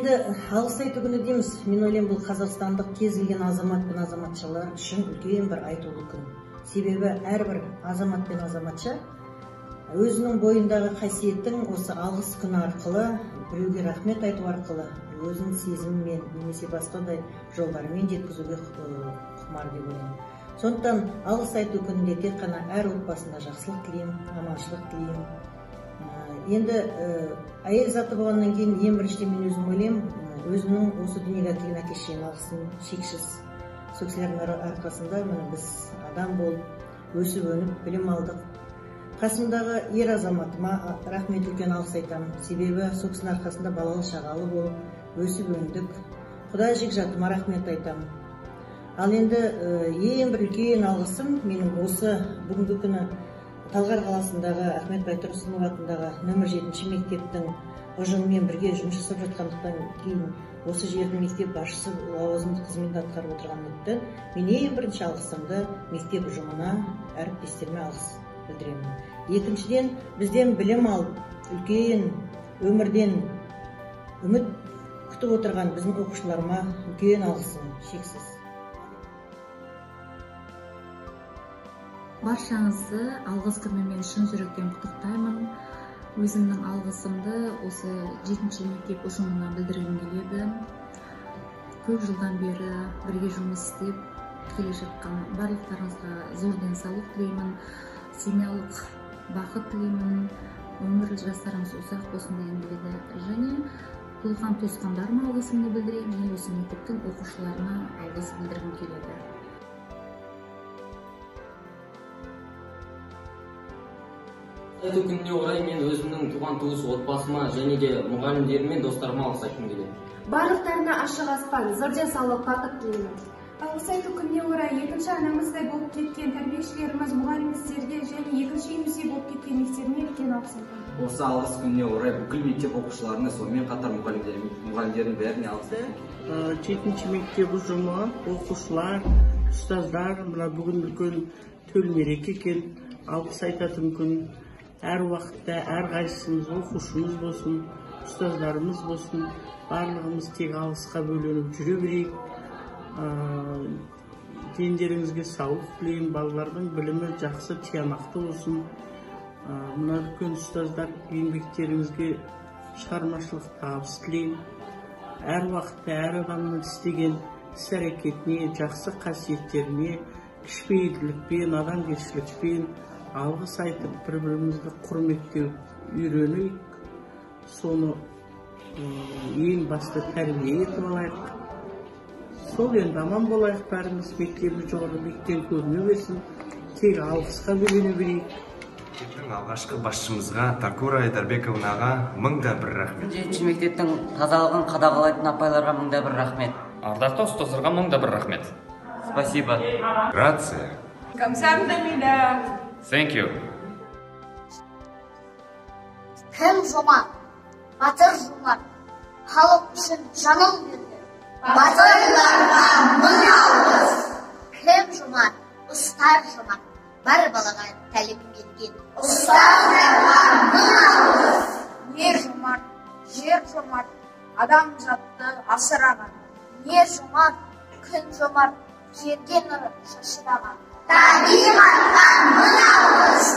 Енді алғыс айту күні дейміз. Мен ойлаймын, бұл қазақстандық кез келген азамат пен азаматшалар үшін үлкен бір айтулы күн. Себебі әрбір азамат пен азаматша өзінің бойындағы қасиеттің осы алғыс күні арқылы, біреуге рахмет айту арқылы, өзінің сезімімен немесе басқандай жолдарымен жеткізуге құмар деп ойлаймын. Сондықтан алғыс айту күнінде тек қана әр отбасында жақсылық тілеймін, аманшылық тілеймін. Енді әйел заты болғаннан кейін ең біріншіден мен өзім ойлаймын, өзімнің осы дүниеге әкелген әке-шешеме алғысым шексіз. Сол кісілердің арқасында біз адам болып, өсіп өніп, білім алдық. Қасымдағы ер азаматыма рахмет, үлкен алғыс айтамын. Себебі сол кісінің арқасында балалы шағалы болып, өсіп өндік. Құда жекжатыма рахмет айтамын. Ал енді ең бір үлкен алғысым менің осы бүгінгі күні Талғар қаласындағы Ахмет Байтұрсынов атындағы нөмір 7-ші мектептің ұжымымен бірге жұмыс жасап жатқандықтан кейін осы жердің мектеп басшысы лауазымды қызмет атқарып отырғандықтан мен ең бірінші алғысымды мектеп ұжымына, әріптестеріме алғыс білдіремін. Екіншіден, бізден білім алып, үлкен өмірден үміт күтіп отырған біздің оқушыларыма үлкен алғысым шексіз. Баршаңызды алғыс күнімен шын жүректен құттықтаймын. Өзімнің алғысымды осы 7-ші мектеп ұжымына білдіргім келеді. Көп жылдан бері бірге жұмыс істеп келе жатқан барлықтарыңызға зор денсаулық тілеймін, семьялық бақыт тілеймін, өмір жастарыңыз ұзақ болсын дегім келеді. Және туған туысқандарыма алғысымды білдіремін, және осы мектептің оқушыларына алғыс білдіргім келеді. Айту күніне орай мен өзімнің туған туыс отбасыма және де мұғалімдерім мен достарыма алғыс айтқым келеді. Барлықтарына ашық аспан, зор денсаулық, бақыт тілеймін. Алғыс айту күніне орай екінші анамыздай болып кеткен тәрбиешілеріміз, мұғалімдерге және екінші үйіміздей болып кеткен мектебіме үлкен алғыс айтамын. Осы алғыс күніне орай бүкіл мектеп оқушыларына, сонымен қатар мұғалімдердің бәріне алғыс айтамын. 7-ші мектеп ұжымы, оқушылар, ұстаздар, мына бүгін үлкен төл мереке екен, алғыс айтатын күн. Әр уақытта әр қайсымыз оқушымыз болсын, ұстаздарымыз болсын, барлығымыз тек алғысқа бөленіп жүре берейік. Дендеріңізге саулық тілеймін, балалардың білімі жақсы, тиянақты болсын. Мына үлкен ұстаздар, еңбектеріңізге шығармашылық табыс тілеймін. Әр уақытта әр адамның істеген іс-әрекетіне, жақсы қасиеттеріне, кішіпейілділікпен, адамгершілікпен алғыс айтып, бір-бірімізді құрметтеу үйренейік. Соны ең басты тәрбие етіп алайық. Сол енді аман болайық, бәріміз мектебіміз жоғары биіктен көріне берсін, тек алғысқа бөлене берейік. Мектептің алғашқы басшымызға Такура Айдарбековнаға мыңда бір рахмет. 7-ші мектептің тазалығын қадағалайтын апайларға мыңда бір рахмет. Ардақты ұстаздарға мыңда бір рахмет. Спасибо. Грация. Камсамдамида. Thank you. Кім жомарт, батыр жомарт, халық үшін жанын берді. Батырларға мың алғыс. Кім жомарт, ұстаз жомарт, бар балаға тәлім берген. Ұстаздарға мың алғыс. Не жомарт, жер жомарт, адам затты асыраған. Не жомарт, күн жомарт, жерге нұр шашыраған. Табиғатқа мың алғыс.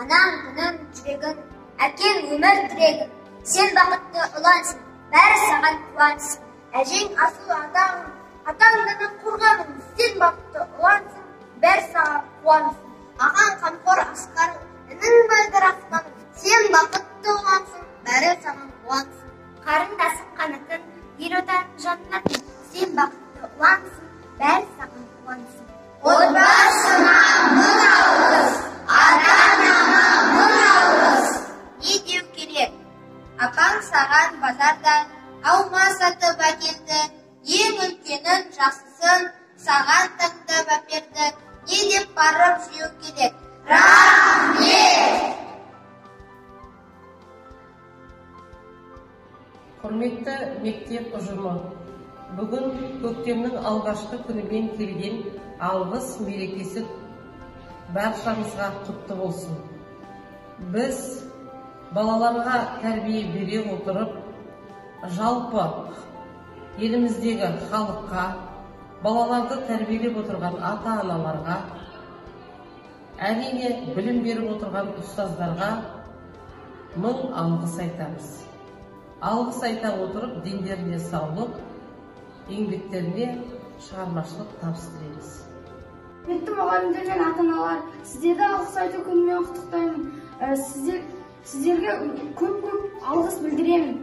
Анаң күнің жүрегін, әкең өмір тірегін. Сен бақытты ұлансың, бәрі саған қуансың. Әжең асыл атағың, атаңның қорғаның. Сен бақытты ұлансың, бәрі саған қуансың. Ағаң қамқор асқарың, інің байлар асқаның. Сен бақытты ұлансың, бәрі саған қуансың. Қарындасың қанатын, ер отаның жаннатын. Сен бақытты ұлансың, бәрі саған қуансың. Отбасыңа мың алғыс, ата-анаңа мың алғыс. Не деу керек? Апаң саған базардан алма сатып әкелді. Ең үлкенін жақсысын саған таңдап әперді. Не деп барып жеу керек? Рахмет! Құрметті мектеп ұжымы, бүгін көктемнің алғашқы күнімен келген алғыс мерекесі баршаңызға құтты болсын. Біз балаларға тәрбие бере отырып, жалпы еліміздегі халыққа, балаларды тәрбиелеп отырған ата-аналарға, әрине білім беріп отырған ұстаздарға мың алғыс айтамыз. Алғыс айта отырып, дендеріне саулық, еңбектеріне шығармашылық табыс тілейміз. Құрметті мұғалімдер мен ата-аналар, сіздерді алғыс айту күнімен құттықтаймын. Сіздерге көп алғыс білдіремін.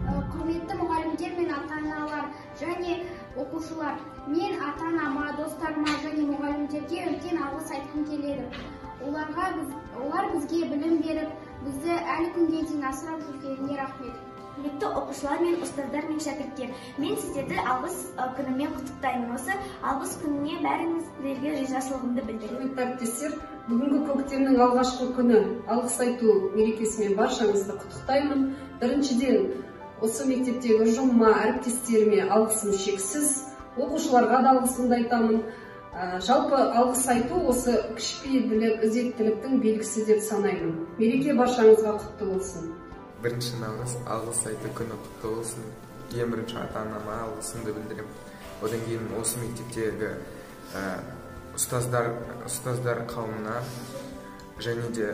Құрметті мұғалімдер мен ата-аналар және оқушылар, мен ата-анама, достарыма және мұғалімдерге үлкен алғыс айтқым келеді. Олар бізге білім беріп, бізді әлі күнге дейін асырап жүргеніне рахмет. Құрметті оқушылар мен ұстаздар мен шәкірттер, мен сіздерді алғыс күнімен құттықтаймын. Осы алғыс күніне бәріңіздерге ризашылығымды білдіремін. Құрметті әріптестер, бүгінгі көктемнің алғашқы күні алғыс айту мерекесімен баршаңызды құттықтаймын. Біріншіден, осы мектептегі ұжымыма, әріптестеріме алғысым шексіз, оқушыларға да алғысымды айтамын. Жалпы алғыс айту осы кішіпейілділік, ізеттіліктің белгісі деп санаймын. Мереке баршаңызға құтты болсын. Бірінші наурыз алғыс айту күні құтты болсын. Ең бірінші ата-анама алғысымды білдіремін. Одан кейін осы мектептегі ұстаздар қауымына және де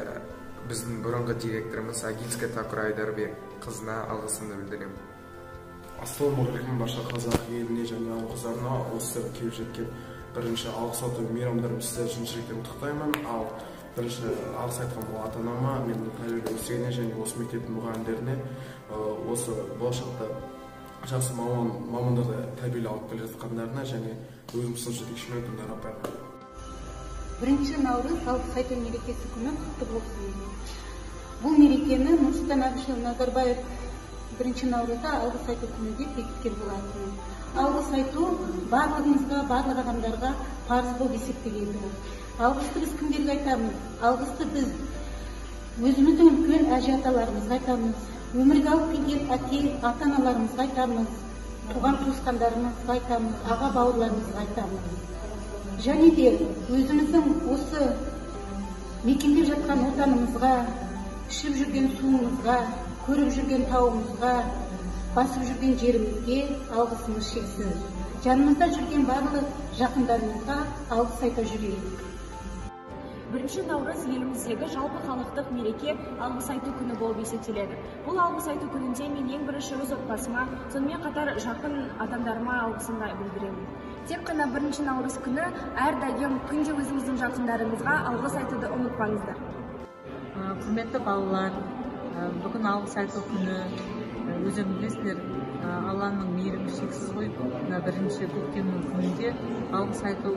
біздің бұрынғы директорымыз Агинская Такура Айдарбек қызына алғысымды білдіремін. Ассалаумағалейкум барша қазақ еліне және ауыл-қыздарына осы келіп жеткен бірінші алғыс айту мейрамдарымды сіздер шын жүректен құттықтаймын. Ал бірінші алғыс айтқан бұл ата-анама, менің тәрбиелеп өсіргеніне және осы мектептің мұғалімдеріне осы болашақта жақсы мамандарды тәрбиелеп алып келе жатқандарына және өзім сынып жетекшіме күндер апайға. Бірінші наурыз алғыс айту мерекесі күні құтты болсын. Бұл мерекені Нұрсұлтан Әбішұлы Назарбаев бірінші наурызда алғыс айту күні деп бекіткен болатын. Алғыс айту барлығымызға, барлық адамдарға парыз болып есептеледі. Алғысты біз кімдерге айтамыз? Алғысты біз өзіміздің үлкен әже-аталарымызға айтамыз. Өмірге алып келген ата-аналарымызға айтамыз. Туған туысқандарымызға айтамыз, аға-бауырларымызға айтамыз. Және де өзіміздің осы мекендеп жатқан отанымызға, ішіп жүрген суымызға, көріп жүрген тауымызға, басып жүрген жерімізге алғысымыз шексіз. Жанымызда жүрген барлық жақындарымызға алғыс айта жүрейік. Бірінші наурыз еліміздегі жалпы халықтық мереке алғыс айту күні болып есептеледі. Бұл алғыс айту күнінде мен ең бірінші өз отбасыма, сонымен қатар жақын адамдарыма алғысымды білдіремін. Тек қана бірінші наурыз күні әрдайым күнде өзіңіздің жақындарыңызға алғыс айтуды ұмытпаңыздар. Құрметті балалар, бүгін алғыс айту күні, өздеріңіз білесіздер, Алланың мейірімі шексіз ғой. Бірінші көктемнің күнінде алғыс айту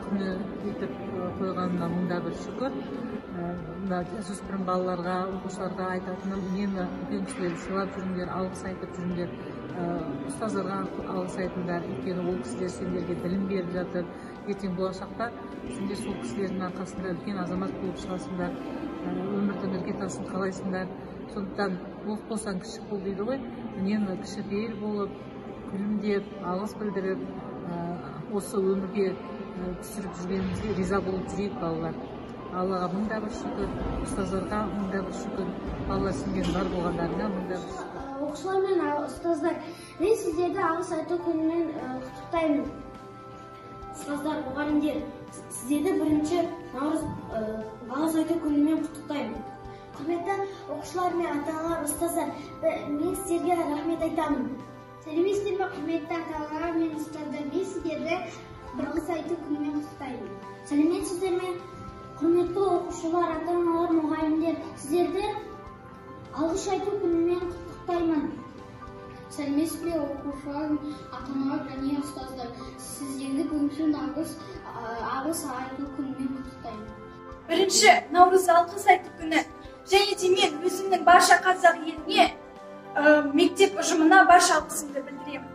күні етіп қойғанына мыңда бір шүкір. Жасөспірім балаларға, оқушыларға айтатыным, үнемі үлкен кісілерді сыйлап жүріңдер, алғыс айтып жүріңдер. Ұстаздарға алғыс айтыңдар, өйткені ол кісілер сендерге білім беріп жатыр. Ертең болашақта сендер сол кісілердің арқасында үлкен азамат болып шығасыңдар, өмірдің іргетасын қалайсыңдар. Сондықтан оқ болсаң кішік бол дейді ғой. Үнемі кішіпейіл болып, күлімдеп, алғыс білдіріп, осы өмірге түсіріп жүргенімізге риза болып жүрейік балалар. Аллаға мыңда бір шүкір, ұстаздарға мыңда бір шүкір, балалар сенген бар болғандарына мыңда бір шүкір. Оқушылар мен ұстаздар, мен сіздерді алғыс айту күнімен құттықтаймын. Ұстаздар, мұғалімдер, сіздерді бірінші наурыз алғыс айту күнімен құттықтаймын. Құрметті оқушылар мен ата-аналар, ұстаздар, мен сіздерге рахмет айтамын. Сәлеметсіздер ме, құрметті ата-аналар мен ұстаздар, мен сіздерді алғыс айту күнімен құттықтаймын. Сәлеметсіздер ме, құрметті оқушылар, ата-аналар, мұғалімдер, сіздерді алғыс айту күнімен құттықтаймын. Сәлеметсіздер ме, оқушылар, ата-аналар және ұстаздар, сіздерді бүгінгі алғыс айту күнімен құттықтаймын. Бірінші наурыз алғыс айту күні. Және де мен өзімнің барша қазақ еліне, мектеп ұжымына барша алғысымды білдіремін.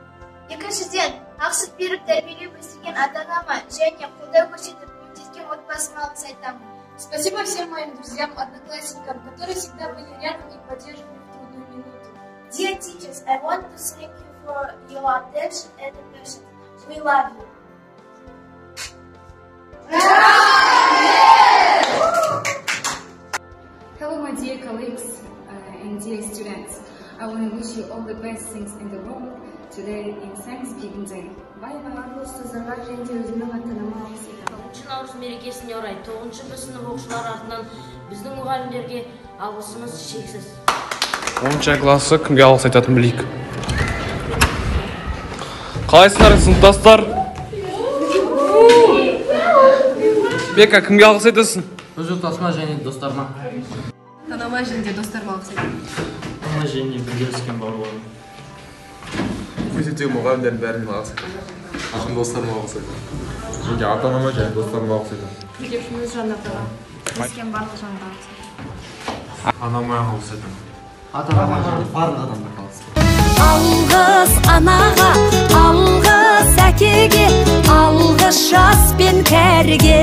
Екіншіден, ақсut беріп тәрбиелеп өсірген ата-анама және қолдау көрсетіп көмектескен отбасыма алғыс айтамын. Спасибо всем моим друзьям, одноклассникам, которые всегда были рядом и поддерживали в трудную минуту. Dear teachers, I want to thank you for your attention and passion. We love you. I want to wish you all the best things in the world today in Thanksgiving Day. Bye bye. Ұстаздарға және де өзімнің ата-анама алғыс айтамын. 9 наурыз мерекесіне орай 9 сынып оқушылары атынан біздің мұғалімдерге алғысымыз шексіз. 10 классы кімге алғыс айтатынын білейік. Қалайсыңдар сыныптастар? Бека, кімге алғыс айтасың? Өз ортасыма және достарыма. Анама және де достарыма алғыс айтамын. Анама және бірге өскен бауырларым. Мектептегі мұғалімдердің бәріне алғыс айтамын. Ақын достарыма алғыс айтамын. Және ата-анама және достарыма алғыс айтамын. Мектепшіміз жанатыға, өскен барлық жанға алғыс айтамын. Анама алғыс айтамын. Ата-анама және барлық адамдарға алғыс айтамын. Алғыс анаға, алғыс әкеге, алғыс жас пен кәріге.